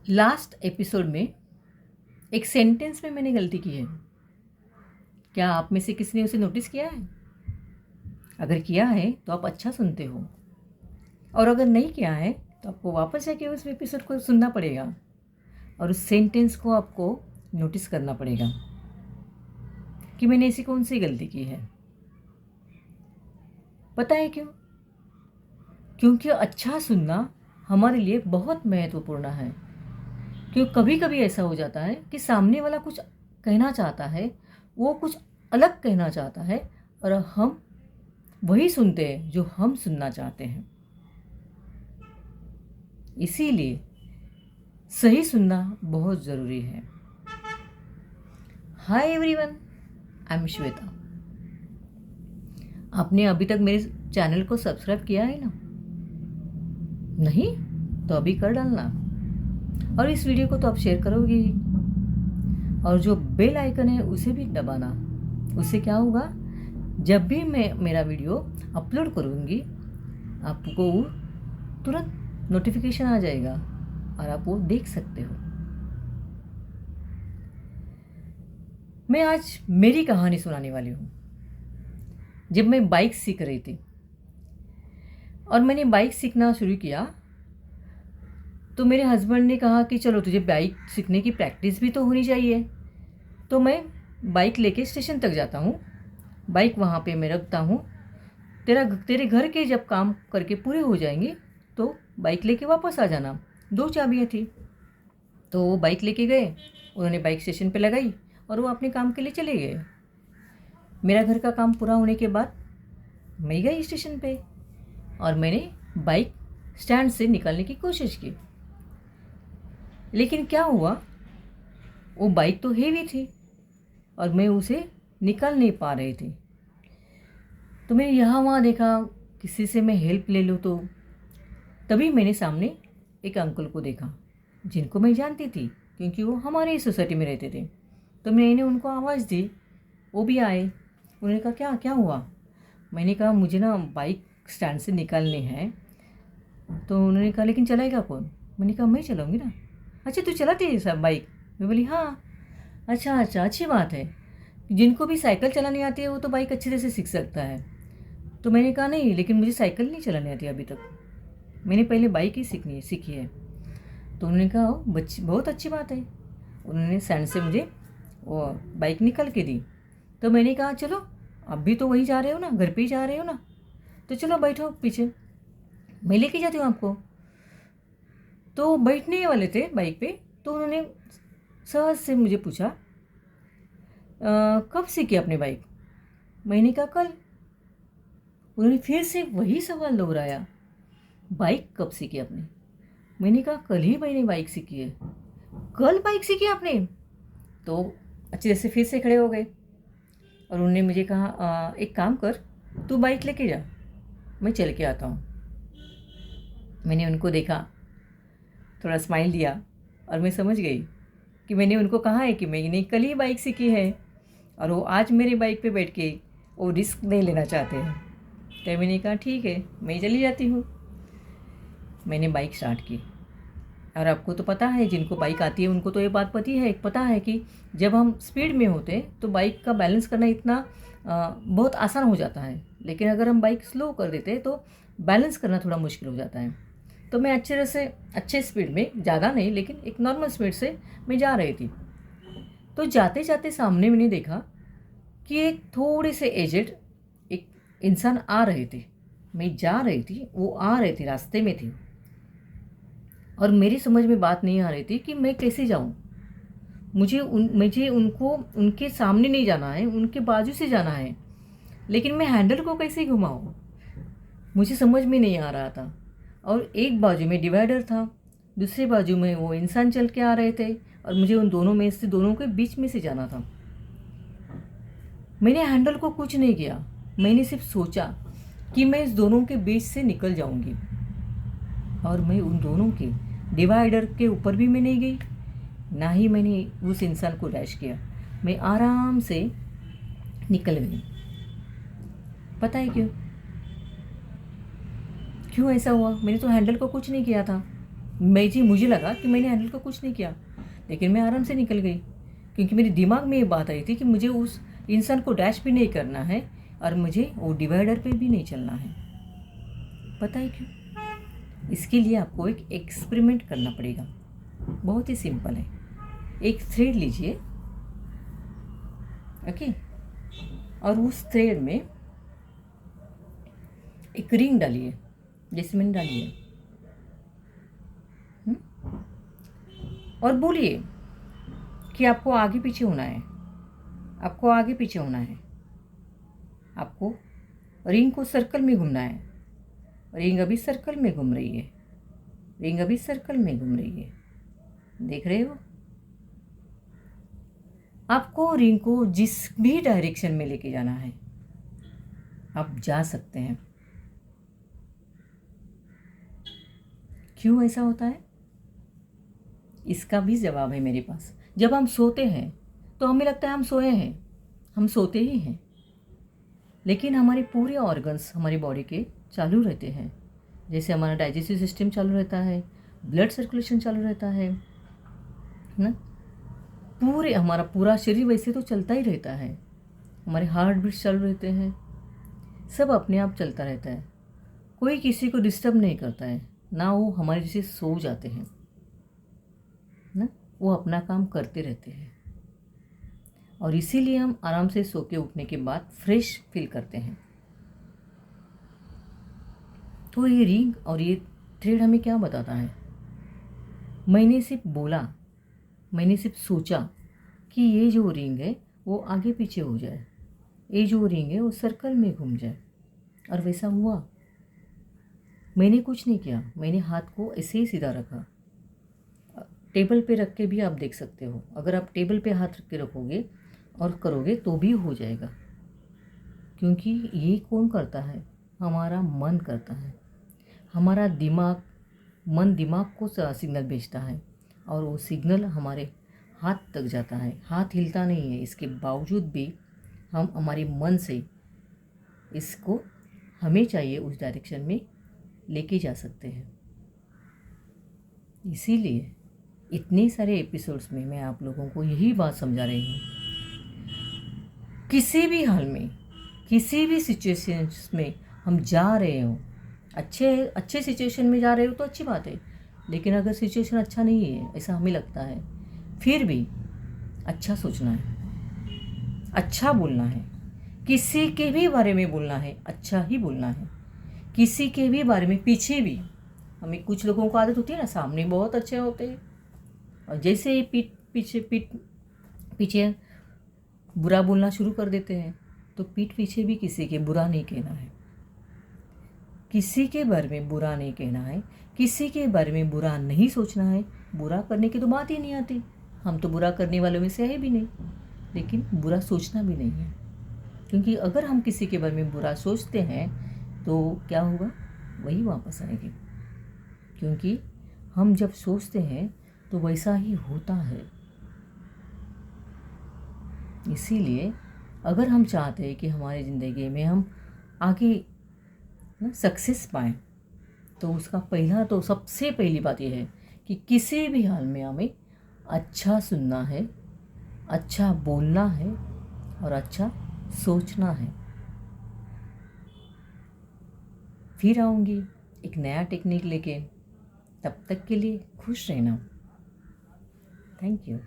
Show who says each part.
Speaker 1: Last episode में एक sentence में मैंने गलती की है। क्या आप में से किसी ने उसे नोटिस किया है? अगर किया है तो आप अच्छा सुनते हो, और अगर नहीं किया है तो आपको वापस जाके उस एपिसोड को सुनना पड़ेगा और उस सेंटेंस को आपको नोटिस करना पड़ेगा कि मैंने ऐसी कौन सी गलती की है। पता है क्यों? क्योंकि अच्छा सुनना हमारे लिए बहुत महत्वपूर्ण है। क्यों कभी कभी ऐसा हो जाता है कि सामने वाला कुछ कहना चाहता है, वो कुछ अलग कहना चाहता है, और हम वही सुनते हैं जो हम सुनना चाहते हैं। इसीलिए सही सुनना बहुत ज़रूरी है। Hi everyone, I am Shweta. आपने अभी तक मेरे चैनल को सब्सक्राइब किया है ना? नहीं तो अभी कर डालना, और इस वीडियो को तो आप शेयर करोगे ही, और जो बेल आइकन है उसे भी दबाना। उससे क्या होगा, जब भी मैं मेरा वीडियो अपलोड करूँगी आपको तुरंत नोटिफिकेशन आ जाएगा और आप वो देख सकते हो। मैं आज मेरी कहानी सुनाने वाली हूँ। जब मैं बाइक सीख रही थी और मैंने बाइक सीखना शुरू किया, तो मेरे हस्बैंड ने कहा कि चलो तुझे बाइक सीखने की प्रैक्टिस भी तो होनी चाहिए। तो मैं बाइक लेके स्टेशन तक जाता हूँ, बाइक वहाँ पे मैं रखता हूँ। तेरे घर के जब काम करके पूरे हो जाएंगे तो बाइक लेके वापस आ जाना। 2 चाबियाँ थी, तो वो बाइक लेके गए, उन्होंने बाइक स्टेशन पे लगाई और वो अपने काम के लिए चले गए। मेरा घर का काम पूरा होने के बाद मैं गई स्टेशन पे और मैंने बाइक स्टैंड से निकालने की कोशिश की। लेकिन क्या हुआ, वो बाइक तो हेवी थी और मैं उसे निकाल नहीं पा रही थी। तो मैंने यहाँ वहाँ देखा, किसी से मैं हेल्प ले लूँ तो। तभी मैंने सामने एक अंकल को देखा जिनको मैं जानती थी, क्योंकि वो हमारे ही सोसाइटी में रहते थे। तो मैंने उनको आवाज़ दी, वो भी आए। उन्होंने कहा क्या क्या हुआ? मैंने कहा मुझे ना बाइक स्टैंड से निकालनी है। तो उन्होंने कहा लेकिन चलाएगा कौन? मैंने कहा मैं चलाऊँगी ना। अच्छा तू चलाती है सब बाइक? मैं बोली हाँ। अच्छा अच्छा, अच्छी बात है। जिनको भी साइकिल चलानी आती है वो तो बाइक अच्छी तरह से सीख सकता है। तो मैंने कहा नहीं, लेकिन मुझे साइकिल नहीं चलानी आती अभी तक, मैंने पहले बाइक ही सीखी है। तो उन्होंने कहा ओ बच्ची, बहुत अच्छी बात है। उन्होंने स्टैंड से मुझे वो बाइक निकल के दी। तो मैंने कहा चलो, अब भी तो वहीं जा रहे हो ना, घर पे ही जा रहे हो ना, तो चलो बैठो पीछे, मैं लेके जाती हूँ आपको। तो बैठने वाले थे बाइक पे, तो उन्होंने सहज से मुझे पूछा कब सीखी अपनी बाइक? मैंने कहा कल। उन्होंने फिर से वही सवाल दोहराया, बाइक कब सीखी आपने? मैंने कहा कल ही मैंने बाइक सीखी है। कल बाइक सीखी आपने? तो अच्छे से फिर से खड़े हो गए और उन्होंने मुझे कहा एक काम कर, तू बाइक लेके जा, मैं चल के आता हूँ। मैंने उनको देखा, थोड़ा स्माइल दिया और मैं समझ गई कि मैंने उनको कहा है कि मैंने कल ही बाइक सीखी है और वो आज मेरे बाइक पे बैठ के वो रिस्क नहीं लेना चाहते हैं। तो मैंने कहा ठीक है, मैं चली जाती हूँ। मैंने बाइक स्टार्ट की, और आपको तो पता है, जिनको बाइक आती है उनको तो ये बात पता है कि जब हम स्पीड में होते हैं तो बाइक का बैलेंस करना इतना बहुत आसान हो जाता है, लेकिन अगर हम बाइक स्लो कर देते हैं तो बैलेंस करना थोड़ा मुश्किल हो जाता है। तो मैं अच्छे तरह से अच्छे स्पीड में, ज़्यादा नहीं लेकिन एक नॉर्मल स्पीड से मैं जा रही थी। तो जाते जाते सामने मैंने देखा कि एक थोड़े से एजेड एक इंसान आ रहे थे। मैं जा रही थी, वो आ रहे थे, रास्ते में थी, और मेरी समझ में बात नहीं आ रही थी कि मैं कैसे जाऊं। मुझे उनको उनके सामने नहीं जाना है, उनके बाजू से जाना है, लेकिन मैं हैंडल को कैसे घुमाऊं, मुझे समझ में नहीं आ रहा था। और एक बाजू में डिवाइडर था, दूसरे बाजू में वो इंसान चल के आ रहे थे, और मुझे उन दोनों में से, दोनों के बीच में से जाना था। मैंने हैंडल को कुछ नहीं किया, मैंने सिर्फ सोचा कि मैं इस दोनों के बीच से निकल जाऊंगी, और मैं उन दोनों के डिवाइडर के ऊपर भी मैं नहीं गई, ना ही मैंने उस इंसान को डैश किया। मैं आराम से निकल गई। पता है क्यों ऐसा हुआ? मैंने तो हैंडल को कुछ नहीं किया था। मुझे लगा कि मैंने हैंडल को कुछ नहीं किया, लेकिन मैं आराम से निकल गई, क्योंकि मेरे दिमाग में ये बात आई थी कि मुझे उस इंसान को डैश भी नहीं करना है और मुझे वो डिवाइडर पे भी नहीं चलना है। पता है क्यों? इसके लिए आपको एक एक्सपेरिमेंट करना पड़ेगा। बहुत ही सिंपल है। एक थ्रेड लीजिए, ओके, और उस थ्रेड में एक रिंग डालिए, जैसे मैंने डाली है, और बोलिए कि आपको आगे पीछे होना है, आपको आगे पीछे होना है, आपको रिंग को सर्कल में घूमना है। रिंग अभी सर्कल में घूम रही है, रिंग अभी सर्कल में घूम रही है, देख रहे हो? आपको रिंग को जिस भी डायरेक्शन में लेके जाना है आप जा सकते हैं। क्यों ऐसा होता है? इसका भी जवाब है मेरे पास। जब हम सोते हैं तो हमें लगता है हम सोए हैं, हम सोते ही हैं, लेकिन हमारे पूरे ऑर्गन्स हमारी बॉडी के चालू रहते हैं। जैसे हमारा डाइजेस्टिव सिस्टम चालू रहता है, ब्लड सर्कुलेशन चालू रहता है ना, हमारा पूरा शरीर वैसे तो चलता ही रहता है, हमारे हार्ट बीट्स चालू रहते हैं, सब अपने आप चलता रहता है। कोई किसी को डिस्टर्ब नहीं करता है, ना वो हमारे जैसे सो जाते हैं ना, वो अपना काम करते रहते हैं। और इसीलिए हम आराम से सो के उठने के बाद फ्रेश फील करते हैं। तो ये रिंग और ये थ्रेड हमें क्या बताता है? मैंने सिर्फ बोला, मैंने सिर्फ सोचा कि ये जो रिंग है वो आगे पीछे हो जाए, ये जो रिंग है वो सर्कल में घूम जाए, और वैसा हुआ। मैंने कुछ नहीं किया, मैंने हाथ को ऐसे ही सीधा रखा। टेबल पे रख के भी आप देख सकते हो, अगर आप टेबल पे हाथ रख के रखोगे और करोगे तो भी हो जाएगा, क्योंकि ये कौन करता है? हमारा मन करता है। हमारा मन दिमाग को सिग्नल भेजता है, और वो सिग्नल हमारे हाथ तक जाता है। हाथ हिलता नहीं है, इसके बावजूद भी हम हमारे मन से इसको हमें चाहिए उस डायरेक्शन में लेके जा सकते हैं। इसीलिए इतने सारे एपिसोड्स में मैं आप लोगों को यही बात समझा रही हूँ, किसी भी हाल में, किसी भी सिचुएशंस में हम जा रहे हो, अच्छे सिचुएशन में जा रहे हो तो अच्छी बात है, लेकिन अगर सिचुएशन अच्छा नहीं है ऐसा हमें लगता है, फिर भी अच्छा सोचना है, अच्छा बोलना है, किसी के भी बारे में बोलना है अच्छा ही बोलना है। किसी के भी बारे में पीछे भी, हमें कुछ लोगों को आदत होती है ना, सामने बहुत अच्छे होते हैं और जैसे ही पीठ पीछे बुरा बोलना शुरू कर देते हैं, तो पीठ पीछे भी किसी के बुरा नहीं कहना है, किसी के बारे में बुरा नहीं कहना है, किसी के बारे में बुरा नहीं सोचना है। बुरा करने की तो बात ही नहीं आती, हम तो बुरा करने वालों में से है भी नहीं, लेकिन बुरा सोचना भी नहीं है, क्योंकि अगर हम किसी के बारे में बुरा सोचते हैं तो क्या होगा? वही वापस आएगी, क्योंकि हम जब सोचते हैं तो वैसा ही होता है। इसीलिए अगर हम चाहते हैं कि हमारी ज़िंदगी में हम आगे सक्सेस पाएँ, तो उसका तो सबसे पहली बात यह है कि किसी भी हाल में हमें अच्छा सुनना है, अच्छा बोलना है और अच्छा सोचना है। फिर आऊँगी एक नया टेक्निक लेके, तब तक के लिए खुश रहना। Thank you.